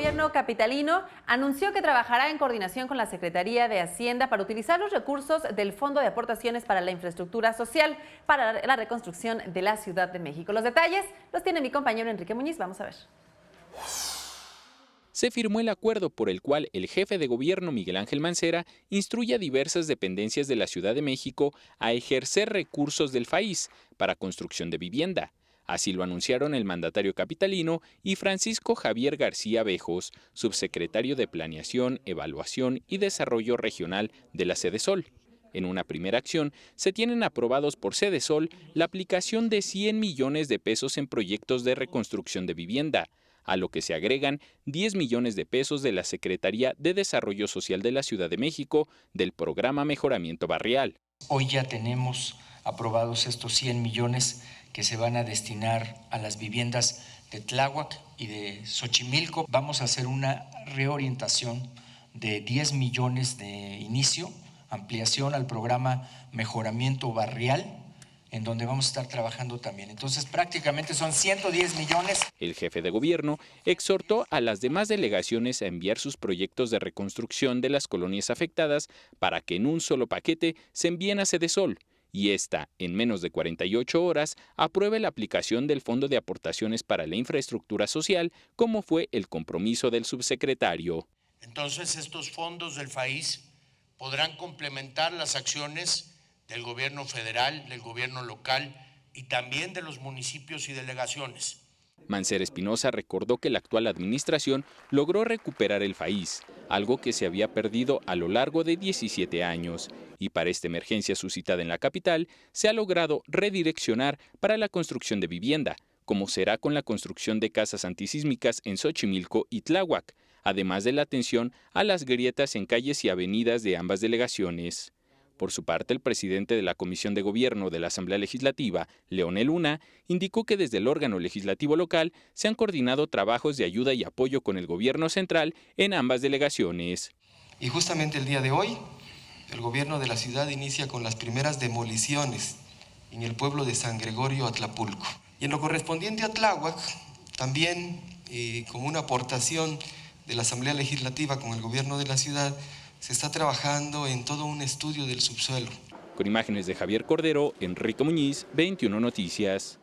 gobierno capitalino anunció que trabajará en coordinación con la Secretaría de Hacienda para utilizar los recursos del Fondo de Aportaciones para la Infraestructura Social para la reconstrucción de la Ciudad de México. Los detalles los tiene mi compañero Enrique Muñiz. Vamos a ver. Se firmó el acuerdo por el cual el jefe de gobierno Miguel Ángel Mancera instruye a diversas dependencias de la Ciudad de México a ejercer recursos del FAIS para construcción de vivienda. Así lo anunciaron el mandatario capitalino y Francisco Javier García Bejos, subsecretario de Planeación, Evaluación y Desarrollo Regional de la Sedesol. En una primera acción, se tienen aprobados por Sedesol la aplicación de 100 millones de pesos en proyectos de reconstrucción de vivienda, a lo que se agregan 10 millones de pesos de la Secretaría de Desarrollo Social de la Ciudad de México del programa Mejoramiento Barrial. Hoy ya tenemos aprobados estos 100 millones que se van a destinar a las viviendas de Tláhuac y de Xochimilco. Vamos a hacer una reorientación de 10 millones de inicio, ampliación al programa Mejoramiento Barrial, en donde vamos a estar trabajando también. Entonces, prácticamente son 110 millones. El jefe de gobierno exhortó a las demás delegaciones a enviar sus proyectos de reconstrucción de las colonias afectadas para que en un solo paquete se envíen a Sedesol y esta, en menos de 48 horas, apruebe la aplicación del Fondo de Aportaciones para la Infraestructura Social, como fue el compromiso del subsecretario. Entonces, estos fondos del FAIS podrán complementar las acciones del gobierno federal, del gobierno local y también de los municipios y delegaciones. Mancera Espinosa recordó que la actual administración logró recuperar el FAIS, algo que se había perdido a lo largo de 17 años, y para esta emergencia suscitada en la capital se ha logrado redireccionar para la construcción de vivienda, como será con la construcción de casas antisísmicas en Xochimilco y Tláhuac, además de la atención a las grietas en calles y avenidas de ambas delegaciones. Por su parte, el presidente de la Comisión de Gobierno de la Asamblea Legislativa, Leonel Luna, indicó que desde el órgano legislativo local se han coordinado trabajos de ayuda y apoyo con el gobierno central en ambas delegaciones. Y justamente el día de hoy, el gobierno de la ciudad inicia con las primeras demoliciones en el pueblo de San Gregorio Atlapulco. Y en lo correspondiente a Tláhuac, también como una aportación de la Asamblea Legislativa con el gobierno de la ciudad, se está trabajando en todo un estudio del subsuelo. Con imágenes de Javier Cordero, Enrique Muñiz, 21 Noticias.